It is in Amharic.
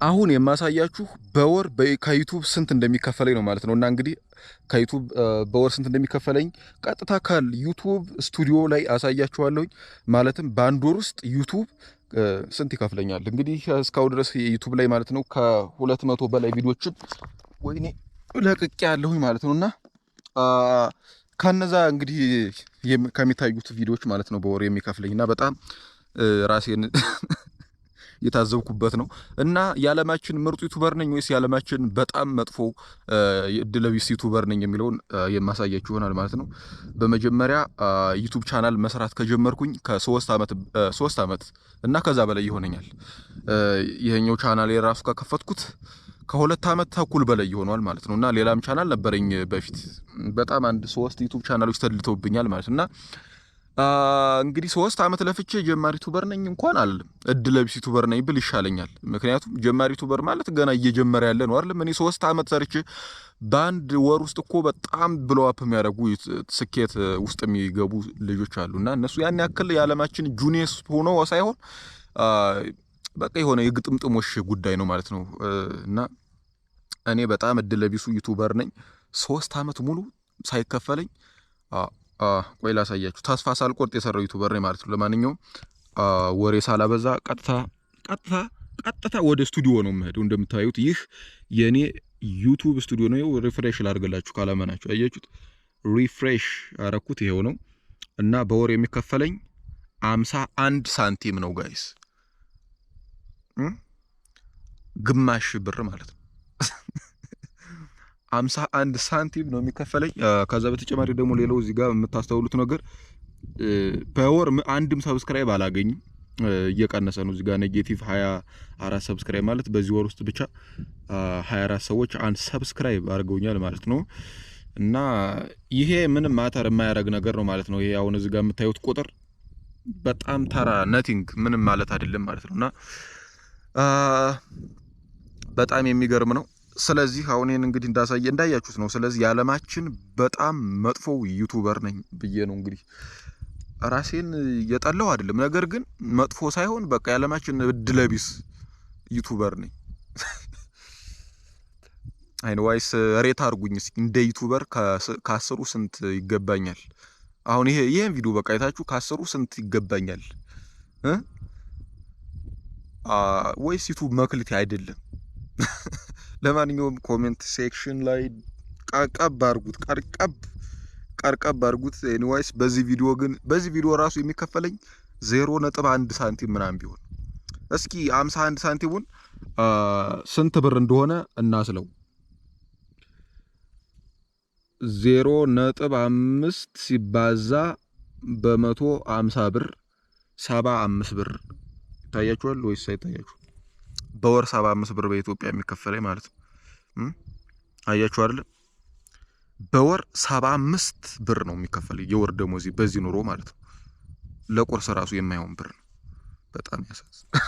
አሁን የማሳያችሁ በወር ከዩቲዩብ ስንት እንደሚከፈለኝ ነው ማለት ነው። እና እንግዲህ ከዩቲዩብ በወር ስንት እንደሚከፈለኝ ቀጥታ ከዩቲዩብ ስቱዲዮ ላይ አሳያችኋለሁኝ። ማለትም በአንድ ወር ውስጥ ዩቲዩብ ስንት ይከፍለኛል። እንግዲህ እስካሁን ድረስ ዩቲዩብ ላይ ማለት ነው ከ200 በላይ ቪዲዮችን ወይኔ ለቅቄ ያለሁኝ ማለት ነው። እና ከነዛ እንግዲህ ከሚታዩት ቪዲዮዎች ማለት ነው በወር የሚከፍለኝ እና በጣም ራሴን የታዘብኩበት ነው። እና የዓለማችን ምርጡ ዩቲዩበር ነኝ ወይስ የዓለማችን በጣም መጥፎ እድለቢስ ዩቲዩበር ነኝ የሚለውን የማሳያችሁ ይሆናል ማለት ነው። በመጀመሪያ ዩቲዩብ ቻናል መስራት ከጀመርኩኝ ከ3 ዓመት እና ከዛ በላይ ይሆነኛል። ይሄኛው ቻናል የራሱ ከከፈትኩት ከ2 ዓመት ተኩል በላይ ይሆናል ማለት ነው። እና ሌላም ቻናል ነበረኝ በፊት በጣም 3 ዩቲዩብ ቻናሎች ተድልተውብኛል ማለት እና እንግዲህ 3 ዓመት ለፍቼ ጀማሪ ዩቲዩበር ነኝ እንኳን አልልም፣ እድለቢስ ዩቲዩበር ነኝ ብል ይሻለኛል። ምክንያቱም ጀማሪ ዩቲዩበር ማለት ገና እየጀመረ ያለ ነው አይደል? እኔ 3 ዓመት ሰርቼ በአንድ ወር ውስጥ እኮ በጣም ብሎ አፕ የሚያደርጉ ስኬት ውስጥ የሚገቡ ልጆች አሉና እነሱ ያን ያክል የዓለማችን ጁኒየስ ሆኖ ሳይሆን በቃ የሆነ የግጥምጥሞሽ ጉዳይ ነው ማለት ነው። እና እኔ በጣም እድለቢሱ ዩቲዩበር ነኝ። 3 ዓመት ሙሉ ሳይከፈለኝ ቆይ ላሳያችሁ። ተስፋ ሳልቆርጥ የሰራው ዩቲዩበር ነኝ ማለት ነው። ለማንኛውም ወሬ ሳላበዛ ቀጥታ ወደ ስቱዲዮ ነው የምሄደው። እንደምታዩት ይህ የኔ ዩቲዩብ ስቱዲዮ ነው። ሪፍሬሽ ላድርግላችሁ ካላመናችሁ። አያችሁት? ሪፍሬሽ አረኩት። ይሄው ነው። እና በወር የሚከፈለኝ 51 ሳንቲም ነው ጋይስ፣ ግማሽ ብር ማለት ነው። 51 ሳንቲም ነው የሚከፈለኝ። ከዛ በተጨማሪ ደግሞ ሌላው እዚህ ጋር የምታስተውሉት ነገር በወር አንድም ሰብስክራይብ አላገኝም፣ እየቀነሰ ነው። እዚህ ጋር ኔጌቲቭ 24 ሰብስክራይብ ማለት በዚህ ወር ውስጥ ብቻ 24 ሰዎች አንድ ሰብስክራይብ አድርገውኛል ማለት ነው። እና ይሄ ምንም ማተር የማያደርግ ነገር ነው ማለት ነው። ይሄ አሁን እዚህ ጋር የምታዩት ቁጥር በጣም ተራ ነቲንግ ምንም ማለት አይደለም ማለት ነው። እና በጣም የሚገርም ነው። ስለዚህ አሁን ይሄን እንግዲህ እንዳያችሁት ነው። ስለዚህ የዓለማችን በጣም መጥፎ ዩቲዩበር ነኝ ብዬ ነው እንግዲህ ራሴን የጠላው አይደለም። ነገር ግን መጥፎ ሳይሆን በቃ የዓለማችን እድለቢስ ዩቲዩበር ነኝ። አይንዋይስ ሬት አድርጉኝ እስኪ እንደ ዩቲዩበር ከ10 ስንት ይገባኛል? አሁን ይሄን ቪዲዮ በቃ አይታችሁ ከ10 ስንት ይገባኛል? ወይስ ዩቲዩብ መክሊት አይደለም? ለማንኛውም ኮሜንት ሴክሽን ላይ ቀርቀብ አድርጉት። ኤኒዌይስ በዚህ ቪዲዮ ራሱ የሚከፈለኝ 0.1 ሳንቲም ምናምን ቢሆን እስኪ 51 ሳንቲሙን ስንት ብር እንደሆነ እናስለው። 0.5 ሲባዛ በ150 ብር 75 ብር ይታያችኋል ወይስ አይታያችሁ? በወር 75 ብር በኢትዮጵያ የሚከፈለኝ ማለት ነው። አያችሁ አይደል? በወር 75 ብር ነው የሚከፈለኝ የወር ደሞዝ በዚህ ኑሮ ማለት ነው። ለቁርስ ራሱ የማይሆን ብር ነው። በጣም ያሳዝናል።